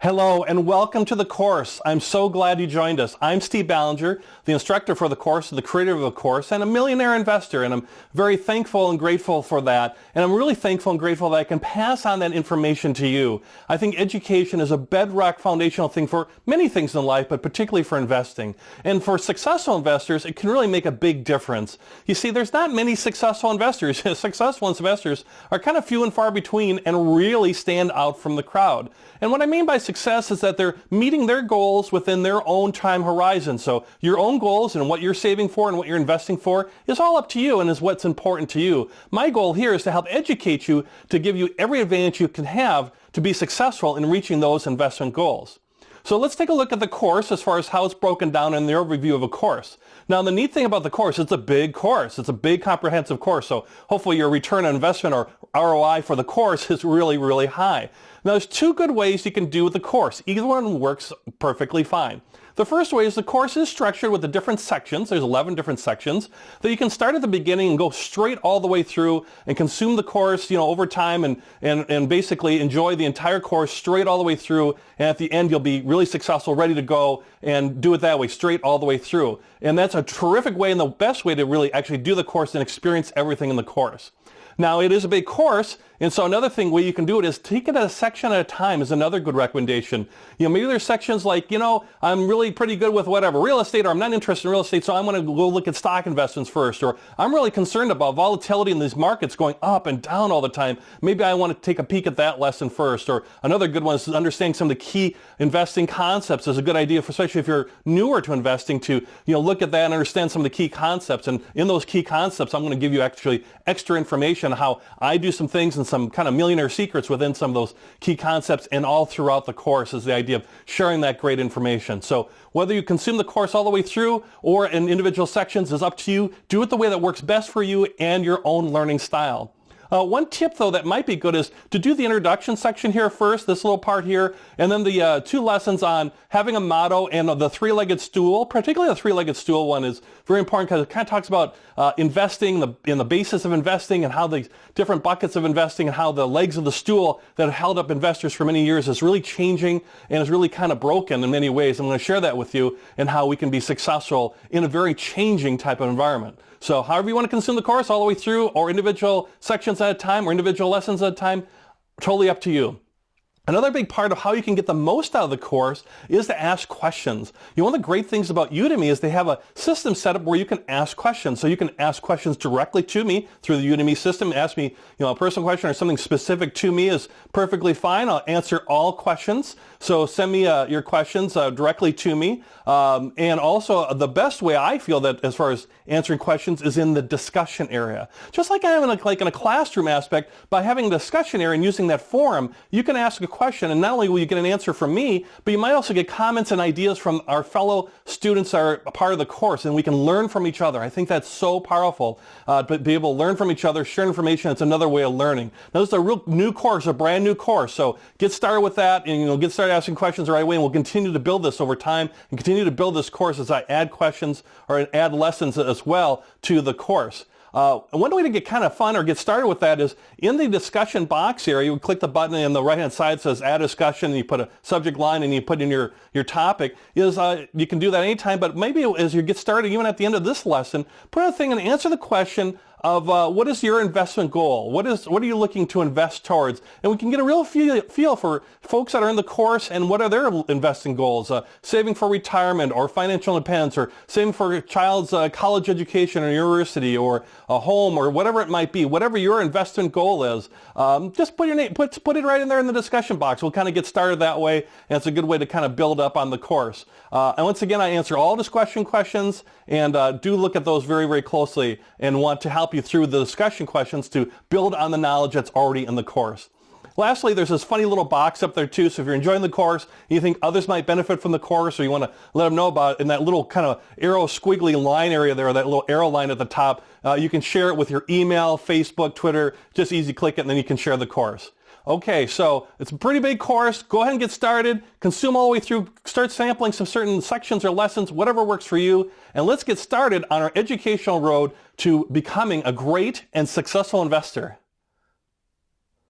Hello and welcome to the course. I'm so glad you joined us. I'm Steve Ballinger, the instructor for the course, the creator of the course, and a millionaire investor, and I'm very thankful and grateful for that. And I'm really thankful and grateful that I can pass on that information to you. I think education is a bedrock foundational thing for many things in life, but particularly for investing. And for successful investors, it can really make a big difference. You see, there's not many successful investors. Successful investors are kind of few and far between and really stand out from the crowd. And what I mean by success is that they're meeting their goals within their own time horizon. So your own goals and what you're saving for and what you're investing for is all up to you and is what's important to you. My goal here is to help educate you, to give you every advantage you can have to be successful in reaching those investment goals. So let's take a look at the course as far as how it's broken down in the overview of a course. Now, the neat thing about the course, it's a big course. It's a big comprehensive course. So hopefully your return on investment or ROI for the course is really, really high. Now, there's two good ways you can do with the course. Either one works perfectly fine. The first way is the course is structured with the different sections. There's 11 different sections that you can start at the beginning and go straight all the way through and consume the course, over time and basically enjoy the entire course straight all the way through. And at the end, you'll be really successful, ready to go and do it that way, straight all the way through. And that's a terrific way and the best way to really actually do the course and experience everything in the course. Now, it is a big course, and so another thing where you can do it is take it a section at a time is another good recommendation. Maybe there's sections like, I'm really pretty good with whatever, real estate, or I'm not interested in real estate, so I'm going to go look at stock investments first, or I'm really concerned about volatility in these markets going up and down all the time. Maybe I want to take a peek at that lesson first, or another good one is understanding some of the key investing concepts is a good idea, especially if you're newer to investing, to look at that and understand some of the key concepts. And in those key concepts, I'm going to give you actually extra information on how I do some things and some kind of millionaire secrets within some of those key concepts, and all throughout the course is the idea of sharing that great information. So whether you consume the course all the way through or in individual sections is up to you. Do it the way that works best for you and your own learning style. One tip, though, that might be good is to do the introduction section here first, this little part here, and then the two lessons on having a motto and the three-legged stool. Particularly the three-legged stool one is very important because it kind of talks about investing, in the basis of investing, and how the different buckets of investing and how the legs of the stool that have held up investors for many years is really changing and is really kind of broken in many ways. I'm going to share that with you and how we can be successful in a very changing type of environment. So however you want to consume the course all the way through, or individual sections at a time, or individual lessons at a time, totally up to you. Another big part of how you can get the most out of the course is to ask questions. One of the great things about Udemy is they have a system set up where you can ask questions. So you can ask questions directly to me through the Udemy system. Ask me, a personal question or something specific to me is perfectly fine. I'll answer all questions. So send me your questions directly to me. And also the best way I feel that as far as answering questions is in the discussion area. Just like I am in a classroom aspect, by having a discussion area and using that forum, you can ask a question, and not only will you get an answer from me, but you might also get comments and ideas from our fellow students that are a part of the course, and we can learn from each other. I think that's so powerful, to be able to learn from each other, share information. It's another way of learning. Now, this is a real new course, a brand new course, so get started with that, and get started asking questions the right way, and we'll continue to build this over time and continue to build this course as I add questions or add lessons as well to the course. One way to get kind of fun or get started with that is in the discussion box here. You would click the button on the right-hand side that says Add Discussion, and you put a subject line and you put in your topic. You can do that anytime, but maybe as you get started, even at the end of this lesson, put a thing and answer the question of what is your investment goal? What are you looking to invest towards? And we can get a real feel for folks that are in the course and what are their investing goals. Saving for retirement or financial independence, or saving for a child's college education or university or a home or whatever it might be. Whatever your investment goal is, just put your name, put it right in there in the discussion box. We'll kind of get started that way, and it's a good way to kind of build up on the course. And once again, I answer all discussion questions, and do look at those very, very closely and want to help you through the discussion questions to build on the knowledge that's already in the course. Lastly, there's this funny little box up there too, so if you're enjoying the course, you think others might benefit from the course, or you want to let them know about it, in that little kind of arrow squiggly line area there, that little arrow line at the top, you can share it with your email, Facebook, Twitter. Just easy click it, and then you can share the course. Okay, so it's a pretty big course. Go ahead and get started. Consume all the way through. Start sampling some certain sections or lessons, whatever works for you. And let's get started on our educational road to becoming a great and successful investor.